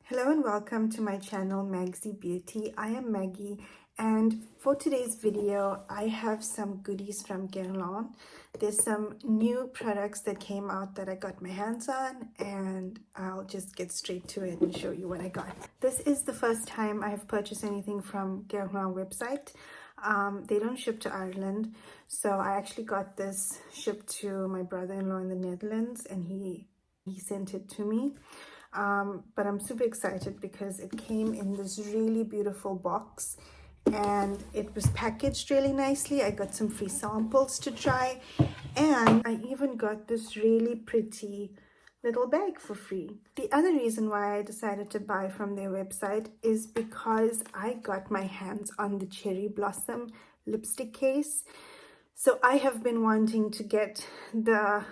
Hello and welcome to my channel Magsy Beauty. I am Maggie, and for today's video I have some goodies from Guerlain. There's some new products that came out that I got my hands on, and I'll just get straight to it and show you what I got. This is the first time I've purchased anything from Guerlain website. They don't ship to Ireland, so I actually got this shipped to my brother-in-law in the Netherlands, and he sent it to me. But I'm super excited because it came in this really beautiful box and it was packaged really nicely. I got some free samples to try, and I even got this really pretty little bag for free. The other reason why I decided to buy from their website is because I got my hands on the Cherry Blossom lipstick case. So I have been wanting to get the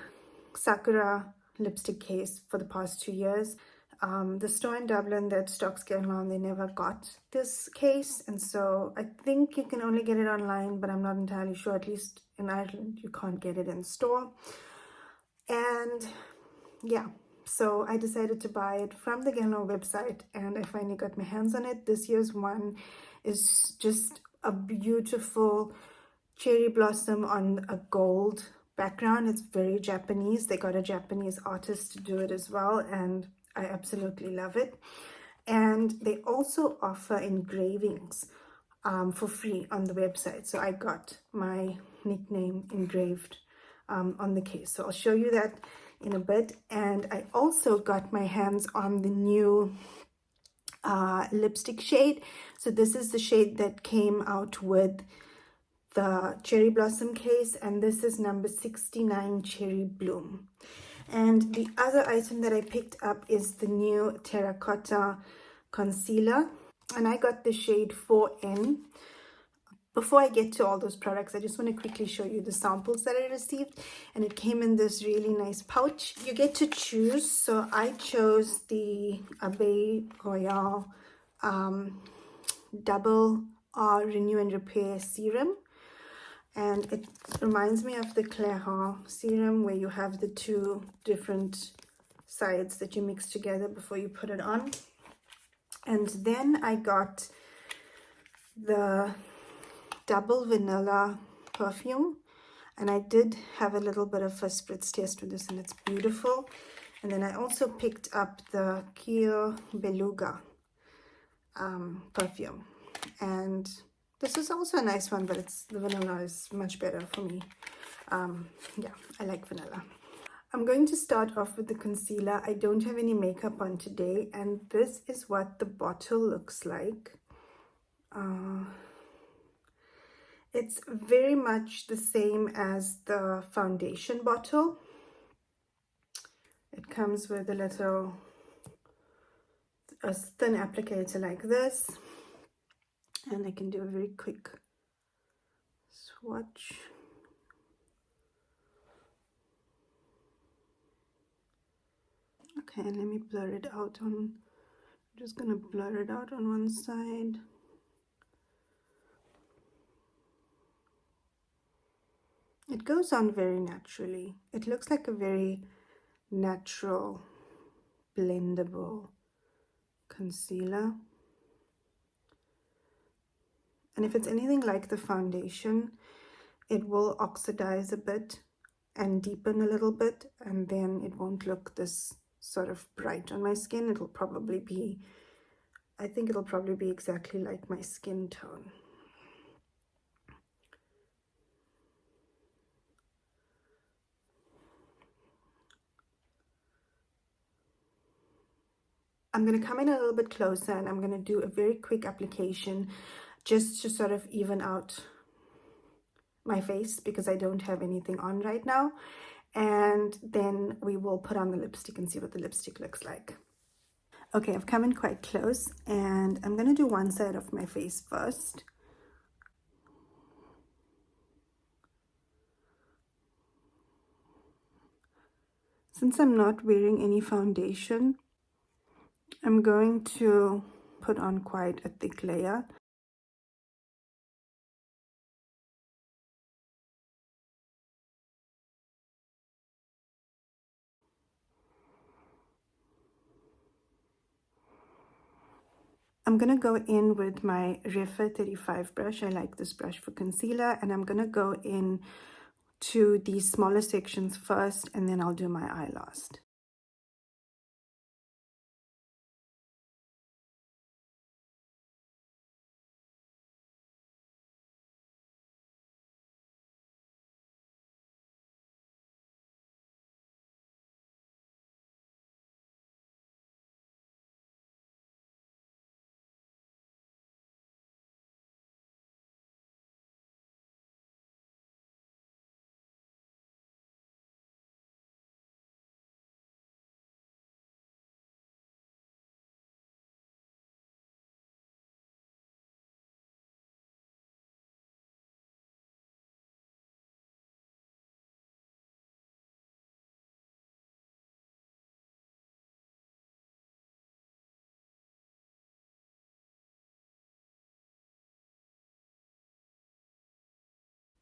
Sakura lipstick case for the past 2 years. The store in Dublin that stocks Guerlain, they never got this case, and so I think you can only get it online, but I'm not entirely sure. At least in Ireland you can't get it in store. And yeah, so I decided to buy it from the Guerlain website, and I finally got my hands on it. This year's one is just a beautiful cherry blossom on a gold background. It's very Japanese. They got a Japanese artist to do it as well, and I absolutely love it. And they also offer engravings for free on the website. So I got my nickname engraved on the case. So I'll show you that in a bit. And I also got my hands on the new lipstick shade. So this is the shade that came out with the Cherry Blossom case, and this is number 69 Cherry Bloom. And the other item that I picked up is the new Terracotta Concealer, and I got the shade 4N. Before I get to all those products, I just want to quickly show you the samples that I received, and it came in this really nice pouch. You get to choose, so I chose the Abbaye Royale Double R Renew and Repair Serum. And it reminds me of the Clairant serum, where you have the two different sides that you mix together before you put it on. And then I got the double vanilla perfume, and I did have a little bit of a spritz test with this, and it's beautiful. And then I also picked up the Kio Beluga perfume, and this is also a nice one, but the vanilla is much better for me. Yeah, I like vanilla. I'm going to start off with the concealer. I don't have any makeup on today, and this is what the bottle looks like. It's very much the same as the foundation bottle. It comes with a thin applicator like this, and I can do a very quick swatch. Okay, let me blur it out I'm just gonna blur it out on one side. It goes on very naturally. It looks like a very natural, blendable concealer. And if it's anything like the foundation, it will oxidize a bit and deepen a little bit, and then it won't look this sort of bright on my skin. It'll probably be, I think it'll probably be exactly like my skin tone. I'm going to come in a little bit closer, and I'm going to do a very quick application just to sort of even out my face, because I don't have anything on right now. And then we will put on the lipstick and see what the lipstick looks like. Okay, I've come in quite close, and I'm going to do one side of my face first. Since I'm not wearing any foundation, I'm going to put on quite a thick layer. I'm going to go in with my Rèphr 35 brush. I like this brush for concealer, and I'm going to go in to these smaller sections first, and then I'll do my eye last.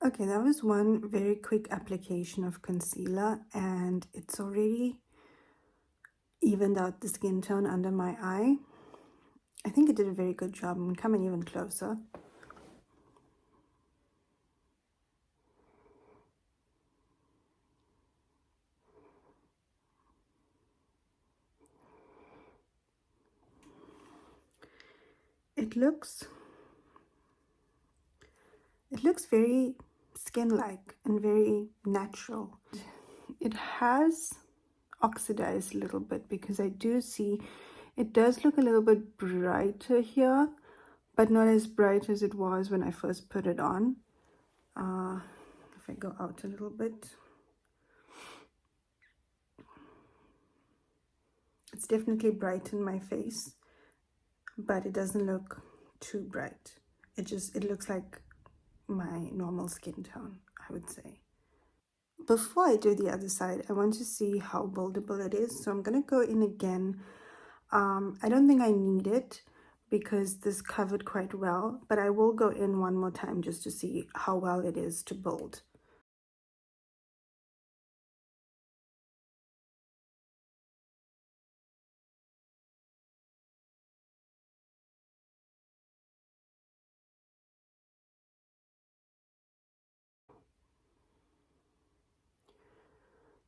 Okay, that was one very quick application of concealer, and it's already evened out the skin tone under my eye. I think it did a very good job. I'm coming even closer. It looks very skin-like and very natural. It has oxidized a little bit because I do see it does look a little bit brighter here, but not as bright as it was when I first put it on. If I go out a little bit, it's definitely bright in my face, but it doesn't look too bright. It looks like my normal skin tone, I would say. Before I do the other side, I want to see how buildable it is, so I'm going to go in again. I don't think I need it because this covered quite well, but I will go in one more time just to see how well it is to build.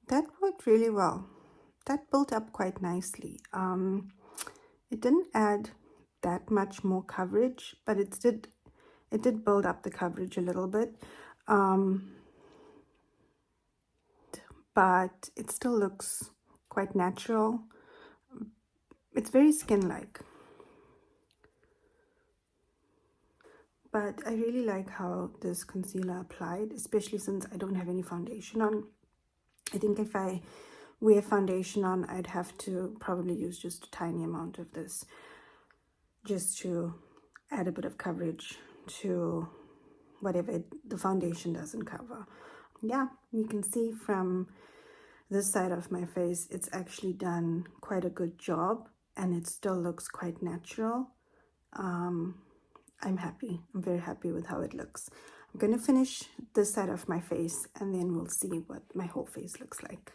That worked really well. That built up quite nicely. It didn't add that much more coverage, but it did build up the coverage a little bit. But it still looks quite natural. It's very skin-like. But I really like how this concealer applied, especially since I don't have any foundation on. I think if I wear foundation on, I'd have to probably use just a tiny amount of this just to add a bit of coverage to whatever the foundation doesn't cover. Yeah, you can see from this side of my face, it's actually done quite a good job, and it still looks quite natural. I'm happy. I'm very happy with how it looks. I'm going to finish this side of my face, and then we'll see what my whole face looks like.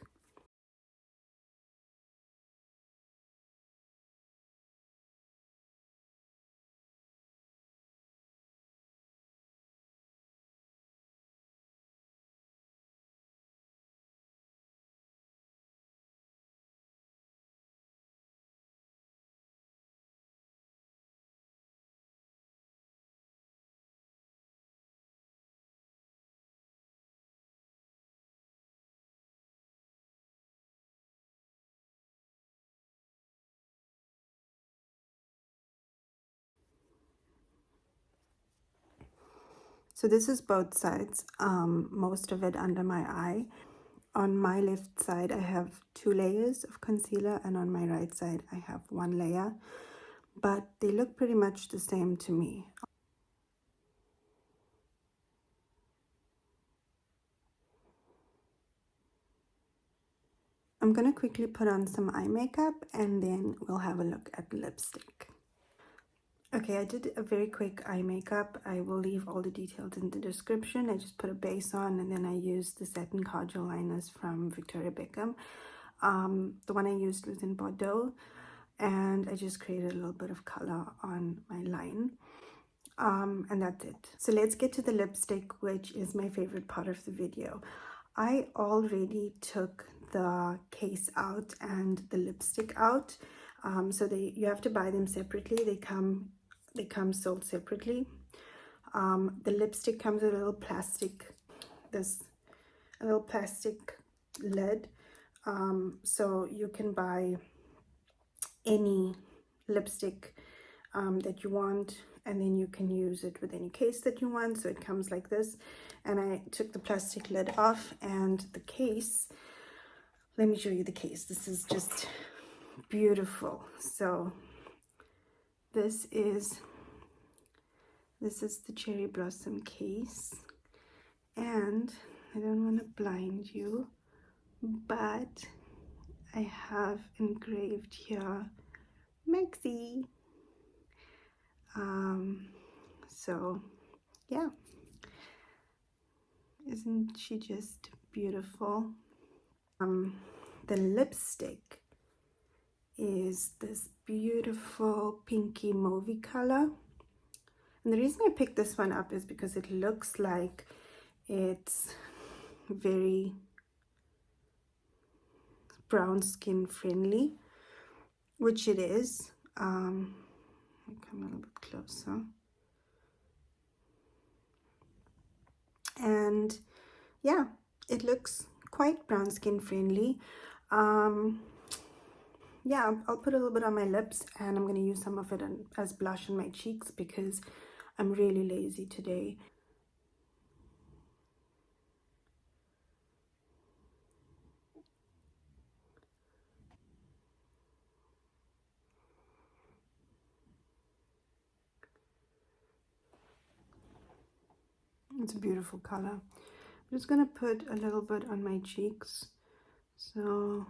So this is both sides, most of it under my eye. On my left side, I have 2 layers of concealer, and on my right side, I have 1 layer. But they look pretty much the same to me. I'm going to quickly put on some eye makeup, and then we'll have a look at the lipstick. Okay, I did a very quick eye makeup. I will leave all the details in the description. I just put a base on, and then I used the Satin Kajal liners from Beckham. The one I used was in Bordeaux. and I just created a little bit of color on my line. And that's it. So let's get to the lipstick, which is my favorite part of the video. I already took the case out and the lipstick out. So you have to buy them separately. They come sold separately. The lipstick comes with a little plastic lid. So you can buy any lipstick that you want, and then you can use it with any case that you want. So it comes like this, and I took the plastic lid off, and the case, let me show you the case. This is just beautiful. So this is the cherry blossom case, and I don't want to blind you, but I have engraved here Maxi. So yeah, isn't she just beautiful? The lipstick is this beautiful pinky mauvey color, and the reason I picked this one up is because it looks like it's very brown skin friendly, which it is. I'll come a little bit closer. And yeah, it looks quite brown skin friendly. Yeah, I'll put a little bit on my lips, and I'm going to use some of it as blush on my cheeks because I'm really lazy today. It's a beautiful color. I'm just going to put a little bit on my cheeks. So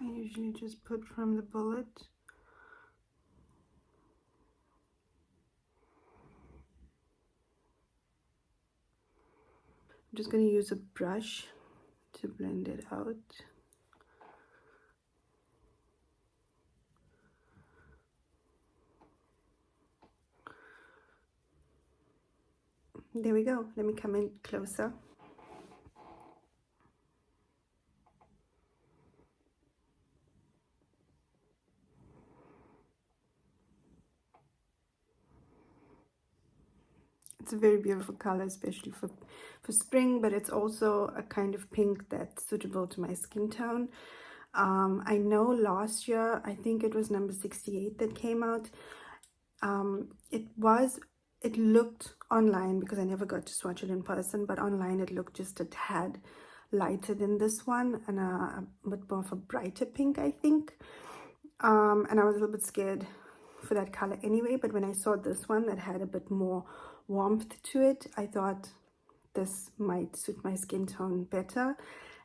I usually just put from the bullet. I'm just going to use a brush to blend it out. There we go. Let me come in closer. It's a very beautiful color, especially for spring, but it's also a kind of pink that's suitable to my skin tone. I know last year, I think it was number 68 that came out. It looked online, because I never got to swatch it in person, but online it looked just a tad lighter than this one, and a bit more of a brighter pink, I think. And I was a little bit scared for that color anyway, but when I saw this one that had a bit more warmth to it, I thought this might suit my skin tone better,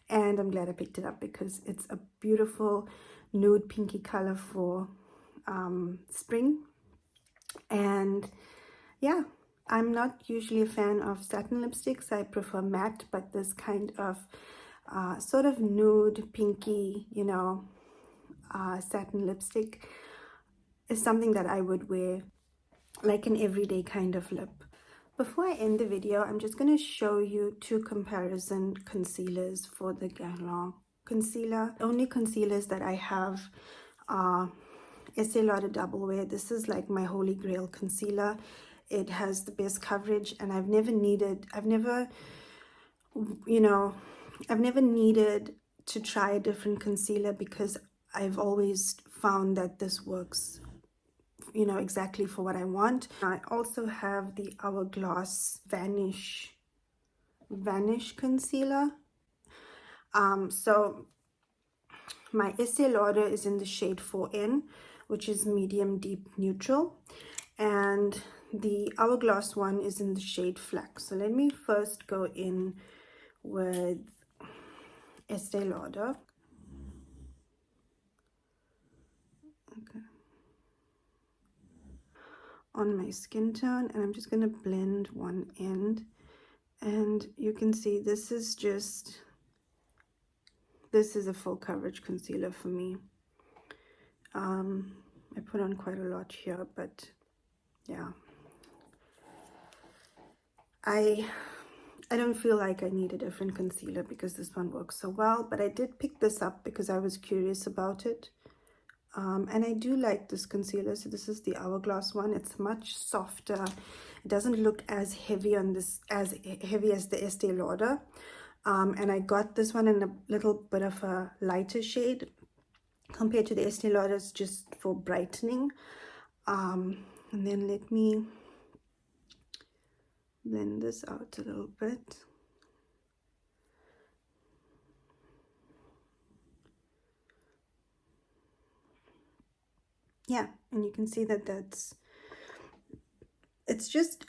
and I'm glad I picked it up because it's a beautiful nude pinky color for spring. And yeah, I'm not usually a fan of satin lipsticks. I prefer matte, but this kind of sort of nude pinky, you know, satin lipstick is something that I would wear like an everyday kind of lip. Before I end the video, I'm just going to show you two comparison concealers for the Guerlain concealer. The only concealers that I have are Estee Lauder Double Wear. This is like my holy grail concealer. It has the best coverage, and I've never needed to try a different concealer because I've always found that this works, you know, exactly for what I want. I also have the Hourglass Vanish concealer. So my Estee Lauder is in the shade 4N, which is medium deep neutral, and the Hourglass one is in the shade Flax. So let me first go in with Estee Lauder. Okay. On my skin tone, and I'm just going to blend one end, and you can see this is just this is a full coverage concealer for me. I put on quite a lot here, but yeah, I don't feel like I need a different concealer because this one works so well. But I did pick this up because I was curious about it. And I do like this concealer. So this is the Hourglass one. It's much softer. It doesn't look as heavy on this, as heavy as the Estee Lauder. And I got this one in a little bit of a lighter shade compared to the Estee Lauder's, just for brightening. And then let me blend this out a little bit. Yeah, and you can see that it's just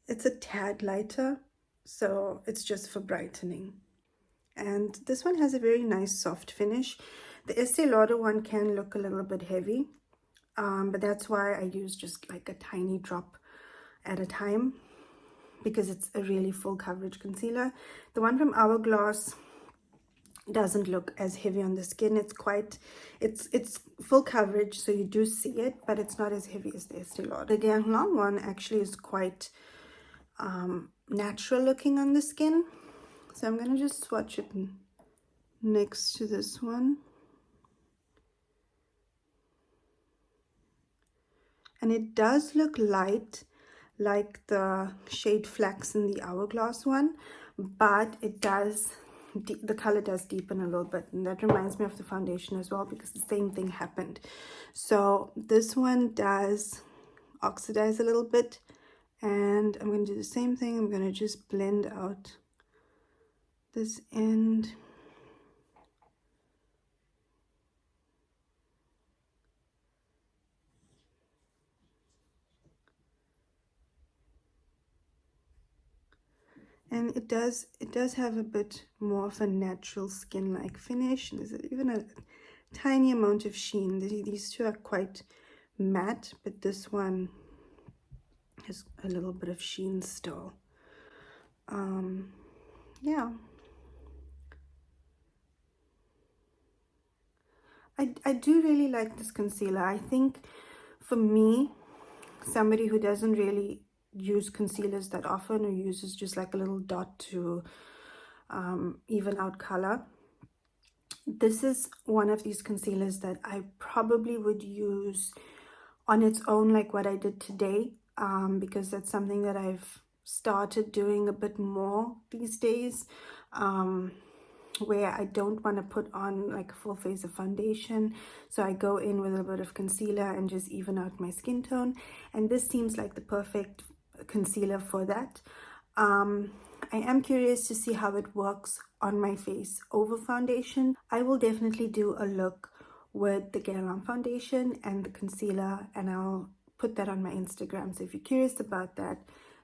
it's a tad lighter, so it's just for brightening. And this one has a very nice soft finish. The Estee Lauder one can look a little bit heavy, but that's why I use just like a tiny drop at a time, because it's a really full coverage concealer. The one from Hourglass doesn't look as heavy on the skin. It's quite, it's full coverage, so you do see it, but it's not as heavy as the Estee Lauder. The Guerlain one actually is quite natural looking on the skin, so I'm gonna just swatch it next to this one. And it does look light, like the shade Flax in the Hourglass one, but it does, the color does deepen a little bit. And that reminds me of the foundation as well, because the same thing happened. So this one does oxidize a little bit, and I'm going to do the same thing. I'm going to just blend out this end. And it does have a bit more of a natural skin-like finish. There's even a tiny amount of sheen. These two are quite matte, but this one has a little bit of sheen still. Yeah. I do really like this concealer. I think for me, somebody who doesn't really use concealers that often, or uses just like a little dot to even out color, this is one of these concealers that I probably would use on its own, like what I did today, because that's something that I've started doing a bit more these days, where I don't want to put on like a full face of foundation. So I go in with a bit of concealer and just even out my skin tone. And this seems like the perfect concealer for that. I am curious to see how it works on my face over foundation. I will definitely do a look with the Guerlain foundation and the concealer, and I'll put that on my Instagram. So if you're curious about that,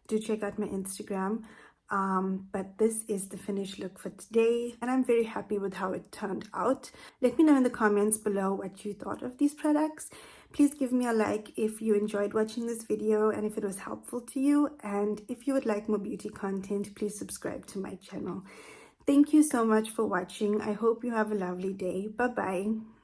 do check out my Instagram. But this is the finished look for today, and I'm very happy with how it turned out. Let me know in the comments below what you thought of these products. Please give me a like if you enjoyed watching this video and if it was helpful to you. And if you would like more beauty content, please subscribe to my channel. Thank you so much for watching. I hope you have a lovely day. Bye bye.